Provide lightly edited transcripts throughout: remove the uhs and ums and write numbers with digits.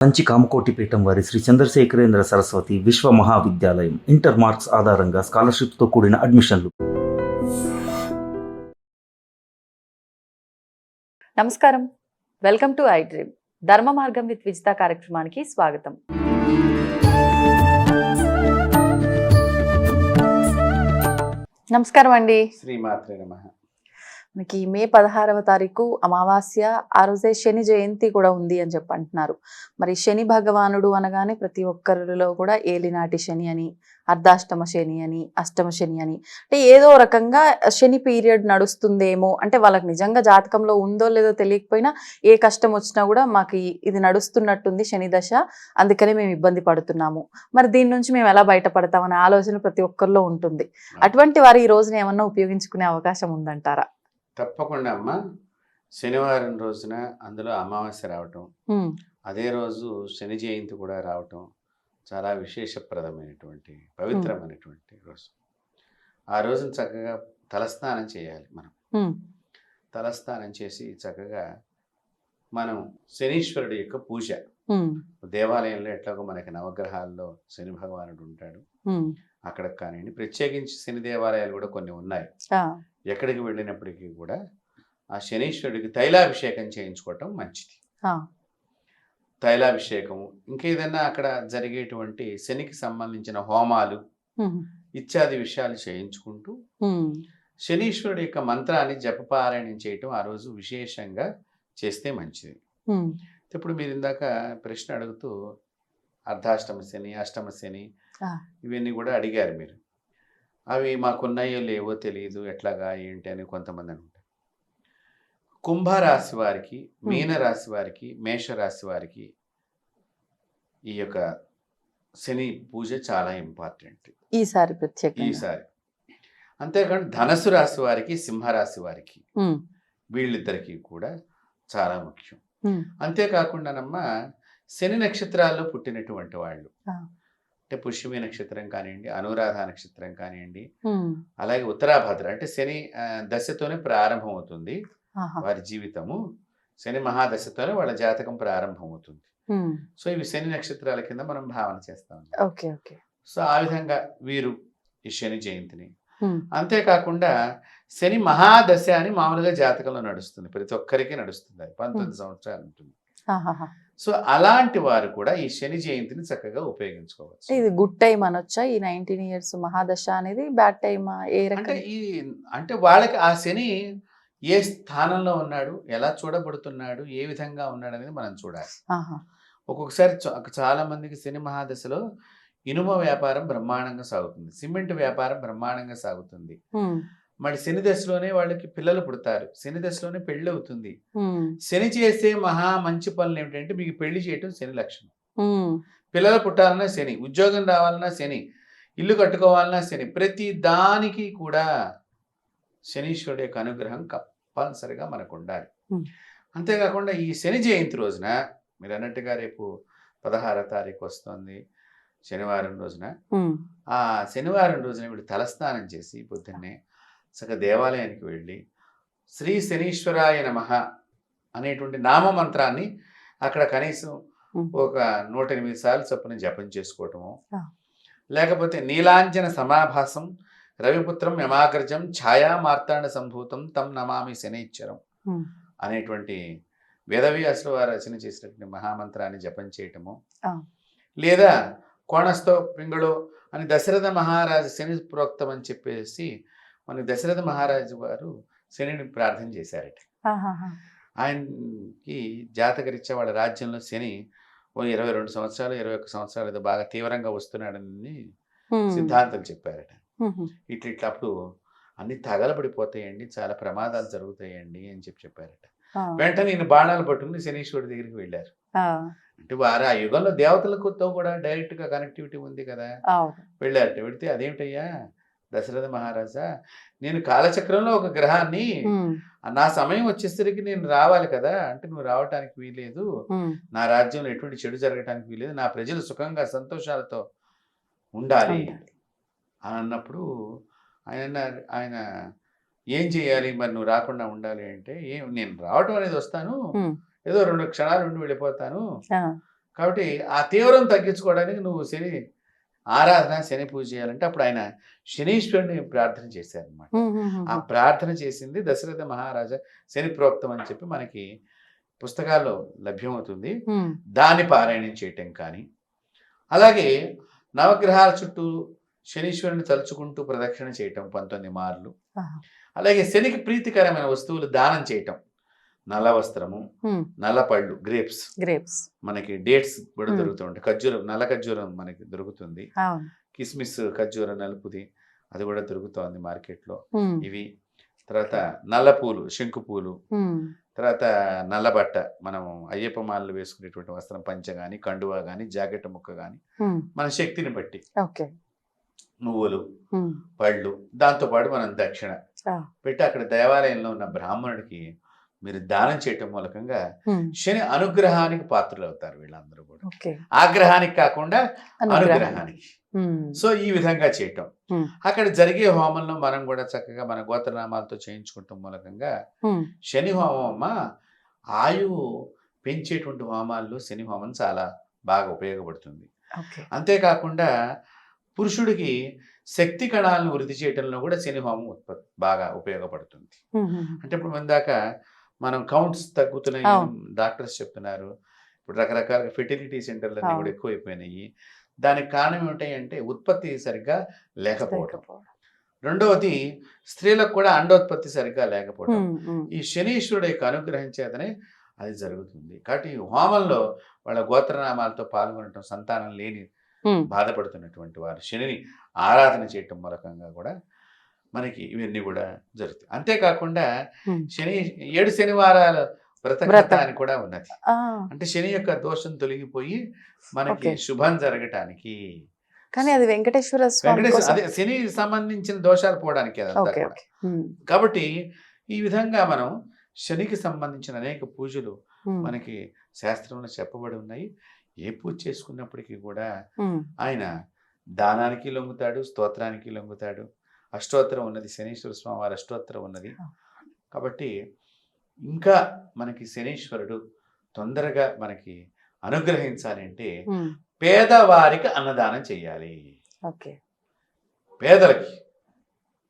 కంచి కామకోటి పీఠం వారి శ్రీ చంద్రశేఖరేంద్ర సరస్వతి విశ్వ మహావిద్యాలయం ఇంటర్ మార్క్స్ ఆధారంగా స్కాలర్షిప్తో కూడిన అడ్మిషన్లు. నమస్కారం, వెల్కమ్ టు ఐ డ్రీమ్. ధర్మ మార్గం విత్ విజిత కార్యక్రమానికి స్వాగతం. నమస్కారం అండి. శ్రీమాత్రే నమః. మనకి మే 16వ తారీఖు అమావాస్య, ఆ రోజే శని జయంతి కూడా ఉంది అని చెప్పి అంటున్నారు. మరి శని భగవానుడు అనగానే ప్రతి ఒక్కరిలో కూడా ఏలినాటి శని అని, అర్ధాష్టమ శని అని, అష్టమ శని అని, అంటే ఏదో రకంగా శని పీరియడ్ నడుస్తుందేమో, అంటే వాళ్ళకి నిజంగా జాతకంలో ఉందో లేదో తెలియకపోయినా ఏ కష్టం వచ్చినా కూడా మాకు ఇది నడుస్తున్నట్టుంది శని దశ, అందుకనే మేము ఇబ్బంది పడుతున్నాము, మరి దీని నుంచి మేము ఎలా బయటపడతామనే ఆలోచన ప్రతి ఒక్కరిలో ఉంటుంది. అటువంటి వారు ఈ రోజున ఏమన్నా ఉపయోగించుకునే అవకాశం ఉందంటారా? తప్పకుండా అమ్మ. శనివారం రోజున అందులో అమావాస్య రావటం, అదే రోజు శని జయంతి కూడా రావటం చాలా విశేషప్రదమైనటువంటి పవిత్రమైనటువంటి రోజు. ఆ రోజున చక్కగా తలస్నానం చేయాలి. మనం తలస్నానం చేసి చక్కగా మనం శనీశ్వరుడి యొక్క పూజ, దేవాలయంలో ఎట్లాగో మనకి నవగ్రహాల్లో శని భగవానుడు ఉంటాడు, అక్కడ కానివ్వండి, ప్రత్యేకించి శని దేవాలయాలు కూడా కొన్ని ఉన్నాయి. ఎక్కడికి వెళ్ళినప్పటికీ కూడా ఆ శనీశ్వరుడికి తైలాభిషేకం చేయించుకోవటం మంచిది. తైలాభిషేకం, ఇంకేదన్నా అక్కడ జరిగేటువంటి శనికి సంబంధించిన హోమాలు ఇత్యాది విషయాలు చేయించుకుంటూ శనీశ్వరుడి యొక్క మంత్రాన్ని జపపారాయణం చేయటం ఆ రోజు విశేషంగా చేస్తే మంచిది. ఇప్పుడు మీరు ఇందాక ప్రశ్న అడుగుతూ అర్ధాష్టమ శని, అష్టమ శని ఇవన్నీ కూడా అడిగారు మీరు. అవి మాకున్నాయో లేవో తెలియదు, ఎట్లాగా ఏంటి అని కొంతమంది అనుకుంటారు. కుంభరాశి వారికి, మీనరాశి వారికి, మేషరాశి వారికి ఈ యొక్క శని పూజ చాలా ఇంపార్టెంట్ ఈసారి ప్రత్యేకంగా. అంతేకాదు ధనస్సు రాశి వారికి, సింహరాశి వారికి, వీళ్ళిద్దరికీ కూడా చాలా ముఖ్యం. అంతేకాకుండానమ్మా శని నక్షత్రాల్లో పుట్టినటువంటి వాళ్ళు, అంటే పుష్యమి నక్షత్రం కానివ్వండి, అనురాధ నక్షత్రం కానివ్వండి, అలాగే ఉత్తరాభద్ర, అంటే శని దశతోనే ప్రారంభం అవుతుంది వారి జీవితము. శని మహాదశతోనే వాళ్ళ జాతకం ప్రారంభం అవుతుంది. సో ఇవి శని నక్షత్రాల కింద మనం భావన చేస్తాం. సో ఆ విధంగా వీరు ఈ శని జయంతిని. అంతేకాకుండా శని మహాదశ అని మామూలుగా జాతకంలో నడుస్తుంది, ప్రతి ఒక్కరికి నడుస్తుంది, అది 19 సంవత్సరాలు ఉంటుంది. సో అలాంటి వారు కూడా ఈ శని జయంతిని చక్కగా ఉపయోగించుకోవచ్చు. ఇది గుడ్ టైం అనొచ్చా? ఈ 19 years మహాదశ అనేది బ్యాడ్ టైమా? ఏ రకంగా అంటే వాళ్ళకి ఆ శని ఏ స్థానంలో ఉన్నాడు, ఎలా చూడబడుతున్నాడు, ఏ విధంగా ఉన్నాడు అనేది మనం చూడాలి. ఒక్కొక్కసారి చాలా మందికి శని మహాదశలో ఇనుమ వ్యాపారం బ్రహ్మాండంగా సాగుతుంది, సిమెంట్ వ్యాపారం బ్రహ్మాండంగా సాగుతుంది. మరి శని దశలోనే వాళ్ళకి పిల్లలు పుడతారు, శని దశలోనే పెళ్లి అవుతుంది. శని చేసే మహా మంచి పనులు ఏమిటంటే మీకు పెళ్లి చేయటం శని లక్షణం. పిల్లలు పుట్టాలన్నా శని, ఉద్యోగం రావాలన్నా శని, ఇల్లు కట్టుకోవాలన్నా శని, ప్రతి దానికి కూడా శనీశ్వరుడు యొక్క అనుగ్రహం కంపల్సరిగా మనకు ఉండాలి. అంతేకాకుండా ఈ శని జయంతి రోజున మీరు అన్నట్టుగా రేపు 16వ తారీఖు వస్తుంది శనివారం రోజున, ఆ శనివారం రోజున వీళ్ళు తలస్నానం చేసి పొద్దున్నే చక్కగా దేవాలయానికి వెళ్ళి శ్రీ శనీశ్వరాయ నమః అనేటువంటి నామమంత్రాన్ని అక్కడ కనీసం ఒక 108 సార్లు చొప్పున జపం చేసుకోవటము, లేకపోతే నీలాంజన సమాభాసం రవిపుత్రం యమాగ్రజం ఛాయా మార్తాండ సంభూతం తం నమామి శనైశ్వరం అనేటువంటి వేదవ్యాసుల వారు రచన చేసినటువంటి మహామంత్రాన్ని జపం చేయటము, లేదా కోణస్థో పింగళో అని దశరథ మహారాజు శని ప్రోక్తం అని చెప్పేసి మన దశరథ మహారాజు వారు శనిని ప్రార్థన చేశారట. ఆయనకి జాతకరీత్యా వాళ్ళ రాజ్యంలో శని 22 సంవత్సరాలు 21 సంవత్సరాలు ఏదో బాగా తీవ్రంగా వస్తున్నాడని సిద్ధాంతం చెప్పారట. ఇట్లా అప్పుడు అన్ని తగలబడిపోతాయండి, చాలా ప్రమాదాలు జరుగుతాయండి అని చెప్పారట. వెంటనే ఈయన బాణాలు పట్టుకుని శనీశ్వరుడి దగ్గరికి వెళ్ళారు. అంటే వారు ఆ యుగంలో దేవతలతో కూడా డైరెక్ట్ గా కనెక్టివిటీ ఉంది కదా, వెళ్ళారట. వెళితే అదేమిటయ్యా దశరథ మహారాజా, నేను కాలచక్రంలో ఒక గ్రహాన్ని, నా సమయం వచ్చేసరికి నేను రావాలి కదా, అంటే నువ్వు రావటానికి వీలేదు, నా రాజ్యంలో ఎటువంటి చెడు జరగటానికి వీలేదు, నా ప్రజలు సుఖంగా సంతోషాలతో ఉండాలి అని అన్నప్పుడు ఆయన ఏం చేయాలి, మరి నువ్వు రాకుండా ఉండాలి అంటే, నేను రావటం అనేది వస్తాను, ఏదో 2 క్షణాలు ఉండి వెళ్ళిపోతాను, కాబట్టి ఆ తీవ్రం తగ్గించుకోవడానికి నువ్వు శని ఆరాధన, శని పూజ చేయాలంటే అప్పుడు ఆయన శనీశ్వరుని ప్రార్థన చేశారనమాట. ఆ ప్రార్థన చేసింది దశరథ మహారాజా శని ప్రోక్తం అని చెప్పి మనకి పుస్తకాల్లో లభ్యమవుతుంది. దాన్ని పారాయణం చేయటం కానీ, అలాగే నవగ్రహాల చుట్టూ శనీశ్వరుని తలుచుకుంటూ ప్రదక్షిణ చేయటం 19 మార్లు, అలాగే శనికి ప్రీతికరమైన వస్తువులు దానం చేయటం, నల్ల వస్త్రము, నల్ల పళ్ళు, గ్రేప్స్ మనకి డేట్స్ కూడా దొరుకుతూ ఉంటాయి, ఖర్జూరం, నల్ల ఖర్జూరం మనకి దొరుకుతుంది, కిస్మిస్ ఖర్జూరం నలుపుది అది కూడా దొరుకుతోంది మార్కెట్లో. ఇవి తర్వాత నల్ల పూలు, శంకు పూలు, తర్వాత నల్ల బట్ట, మనం అయ్యప్ప మాలలు వేసుకునేటువంటి వస్త్రం, పంచ గాని, కండువా గాని, జాకెట్ ముక్క గాని, మన శక్తిని బట్టి నువ్వులు, పళ్ళు, దాంతోపాటు మనం దక్షిణ పెట్టి అక్కడ దేవాలయంలో ఉన్న బ్రాహ్మణుడికి మీరు దానం చేయటం మూలకంగా శని అనుగ్రహానికి పాత్రలు అవుతారు వీళ్ళందరూ కూడా. ఆగ్రహానికి కాకుండా అనుగ్రహానికి. సో ఈ విధంగా చేయటం, అక్కడ జరిగే హోమంలో మనం కూడా చక్కగా మన గోత్రనామాలతో చేయించుకుంటాం మూలకంగా శని హోమం ఆయువు పెంచేటువంటి హోమాల్లో శని హోమం చాలా బాగా ఉపయోగపడుతుంది. అంతేకాకుండా పురుషుడికి శక్తి కణాలను వృద్ధి చేయడంలో కూడా శని హోమం బాగా ఉపయోగపడుతుంది. అంటే ఇప్పుడు మన దాకా మనం కౌంట్స్ తగ్గుతున్నాయి డాక్టర్స్ చెప్తున్నారు, ఇప్పుడు రకరకాల ఫెర్టిలిటీ సెంటర్లు అన్నీ కూడా ఎక్కువైపోయినాయి. దానికి కారణం ఏమిటంటే ఉత్పత్తి సరిగ్గా లేకపోవడం, రెండవది స్త్రీలకు కూడా అండోత్పత్తి సరిగ్గా లేకపోవడం. ఈ శనీశ్వరుడు యొక్క అనుగ్రహం చేతనే అది జరుగుతుంది. కాబట్టి హోమంలో వాళ్ళ గోత్రనామాలతో పాల్గొనటం, సంతానం లేని బాధపడుతున్నటువంటి వారు శనిని ఆరాధన చేయటం మూలకంగా కూడా మనకి ఇవన్నీ కూడా జరుగుతాయి. అంతేకాకుండా 7 శనివారాల వ్రత అని కూడా ఉన్నది. అంటే శని యొక్క దోషం తొలగిపోయి మనకి శుభం జరగటానికి. కానీ అది వెంకటేశ్వర స్వామి, అదే శని సంబంధించిన దోషాలు పోవడానికి అదంతా కూడా. కాబట్టి ఈ విధంగా మనం శనికి సంబంధించిన అనేక పూజలు మనకి శాస్త్రంలో చెప్పబడి ఉన్నాయి. ఏ పూజ చేసుకున్నప్పటికీ కూడా ఆయన దానానికి లొంగుతాడు, స్తోత్రానికి లొంగుతాడు. అష్టోత్తరం ఉన్నది, శనీశ్వర స్వామి వారి అష్టోత్తరం ఉన్నది. కాబట్టి ఇంకా మనకి శనీశ్వరుడు తొందరగా మనకి అనుగ్రహించాలి అంటే పేదవారికి అన్నదానం చేయాలి. పేదలకి,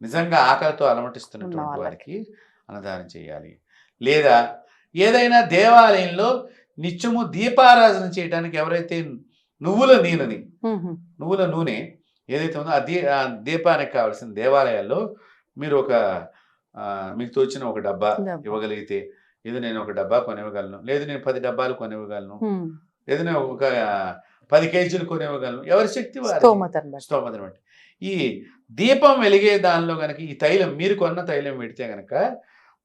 నిజంగా ఆకలితో అలమటిస్తున్నటువంటి వారికి అన్నదానం చేయాలి. లేదా ఏదైనా దేవాలయంలో నిత్యము దీపారాధన చేయడానికి ఎవరైతే నువ్వుల నూనె ఏదైతే ఉందో ఆ దీపానికి కావాల్సిన దేవాలయాల్లో మీరు మీకు తోచిన ఒక డబ్బా ఇవ్వగలిగితే, ఏదో నేను ఒక డబ్బా కొనివ్వగలను, లేదు నేను 10 డబ్బాలు కొనివ్వగలను, లేదు నేను ఒక 10 కేజీలు కొనివ్వగలను, ఎవరి శక్తి స్తోమతను బట్టి. ఈ దీపం వెలిగే దానిలో గనక ఈ తైలం, మీరు కొన్న తైలం పెడితే గనక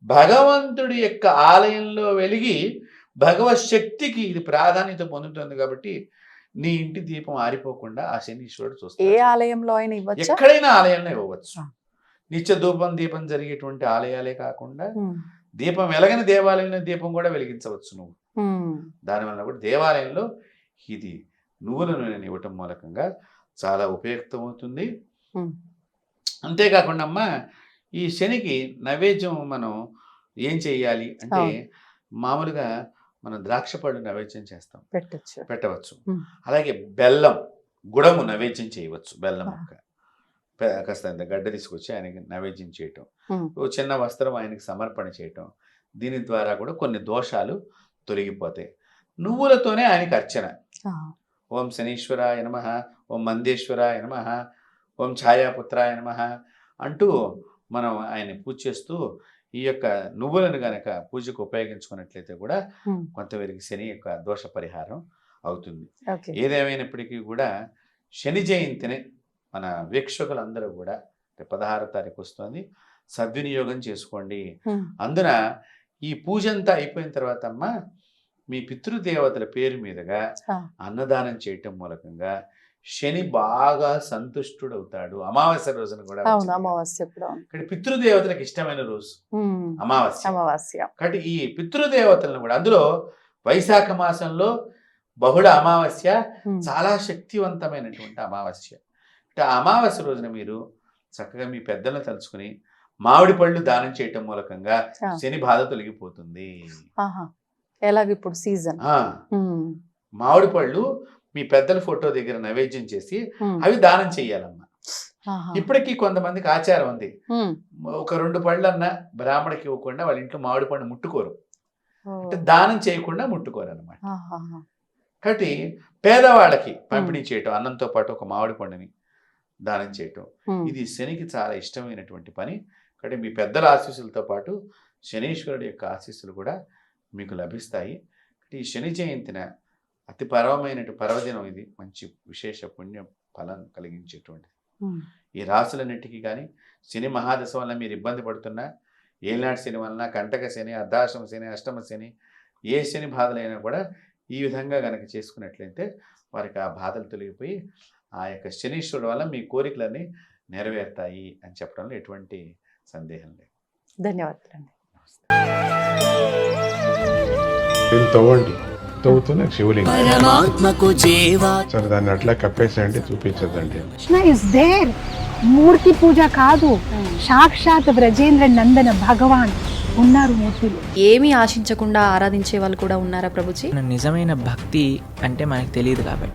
భగవంతుడి యొక్క ఆలయంలో వెలిగి భగవత్ శక్తికి ఇది ప్రాధాన్యత పొందుతుంది. కాబట్టి నీ ఇంటి దీపం ఆరిపోకుండా ఆ శనీశ్వరుడు చూస్తాడు. ఏ ఆలయంలో అయినా ఇవ్వచ్చు, ఎక్కడైనా ఆలయంలో ఇవ్వచ్చు. నిత్య దీపం జరిగేటువంటి ఆలయాలే కాకుండా దీపం వెలగని దేవాలయంలో దీపం కూడా వెలిగించవచ్చు నువ్వు. దానివల్ల కూడా దేవాలయంలో ఇది నువ్వుల నూనెని ఇవ్వటం మూలకంగా చాలా ఉపయుక్తమవుతుంది. అంతేకాకుండా అమ్మా, ఈ శనికి నైవేద్యం మనం ఏం చెయ్యాలి అంటే, మామూలుగా మనం ద్రాక్ష పళ్ళు నైవేద్యం చేస్తాం, పెట్టవచ్చు. అలాగే బెల్లం, గుడము నైవేద్యం చేయవచ్చు. బెల్లం ముక్క కాస్త గడ్డ తీసుకొచ్చి ఆయనకి నైవేద్యం చేయటం, ఓ చిన్న వస్త్రం ఆయనకి సమర్పణ చేయటం, దీని ద్వారా కూడా కొన్ని దోషాలు తొలగిపోతాయి. నువ్వులతోనే ఆయనకి అర్చన. ఓం శనీశ్వరాయ నమః, ఓం మందేశ్వరాయ నమః, ఓం ఛాయాపుత్రాయ నమః అంటూ మనం ఆయన పూజ చేస్తూ ఈ యొక్క నువ్వులను గనక పూజకు ఉపయోగించుకున్నట్లయితే కూడా కొంతవరకు శని యొక్క దోష పరిహారం అవుతుంది. ఏదేమైనప్పటికీ కూడా శని జయంతిని మన వీక్షకులందరూ కూడా 16వ తారీఖు వస్తుంది, సద్వినియోగం చేసుకోండి. అందున ఈ పూజ అంతా అయిపోయిన తర్వాత అమ్మ, మీ పితృదేవతల పేరు మీదుగా అన్నదానం చేయటం మూలకంగా శని బాగా సంతుష్టుడవుతాడు. అమావాస్య రోజున కూడా ఇక్కడ పితృదేవతలకు ఇష్టమైన రోజు అమావాస్య. కాబట్టి ఈ పితృదేవతలను కూడా, అందులో వైశాఖ మాసంలో బహుళ అమావాస్య చాలా శక్తివంతమైనటువంటి అమావాస్య. అంటే ఆ అమావాస్య రోజున మీరు చక్కగా మీ పెద్దలను తలుచుకుని మామిడి పళ్ళు దానం చేయటం మూలకంగా శని బాధ తొలగిపోతుంది. ఎలాగ ఇప్పుడు సీజన్ మామిడి పళ్ళు మీ పెద్దల ఫోటో దగ్గర నైవేద్యం చేసి అవి దానం చెయ్యాలమ్మా. ఇప్పటికీ కొంతమందికి ఆచారం ఉంది, ఒక 2 పళ్ళన్నా బ్రాహ్మణకి ఇవ్వకుండా వాళ్ళ ఇంట్లో మామిడి పండు ముట్టుకోరు, అంటే దానం చేయకుండా ముట్టుకోరు అనమాట. కాబట్టి పేదవాళ్ళకి పంపిణీ చేయటం, అన్నంతో పాటు ఒక మామిడి పండుని దానం చేయటం, ఇది శనికి చాలా ఇష్టమైనటువంటి పని. కాబట్టి మీ పెద్దల ఆశీస్సులతో పాటు శనీశ్వరుడు యొక్క ఆశీస్సులు కూడా మీకు లభిస్తాయి. ఈ శని జయంతిన అతి పర్వదినం ఇది, మంచి విశేష పుణ్య ఫలం కలిగించేటువంటిది. ఈ రాసులన్నింటికి కానీ శని మహాదశ వల్ల మీరు ఇబ్బంది పడుతున్నా, ఏలినాటి శని వలన, కంటక శని, అర్ధాశ్రమ శని, అష్టమ శని, ఏ శని బాధలైనా కూడా ఈ విధంగా కనుక చేసుకున్నట్లయితే వారికి ఆ బాధలు తొలగిపోయి ఆ యొక్క శనీశ్వరుడు వల్ల మీ కోరికలన్నీ నెరవేరుతాయి అని చెప్పడంలో ఎటువంటి సందేహం లేదు. ధన్యవాదాలండి. తవ్వండి, తవ్వుతూనే శివలింగం. పరమాత్మకు జీవా సరే దాన్ని అట్లా కప్పేసేయండి, చూపించదండి. Krishna is there. మూర్తి పూజ కాదు, సాక్షాత్ బ్రజేంద్ర నందన భగవాన్ ఉన్నారు మూర్తిలో. ఏమీ ఆశించకుండా ఆరాధించే వాళ్ళు కూడా ఉన్నారా ప్రభుజీ? నిజమైన భక్తి అంటే మనకు తెలియదు కాబట్టి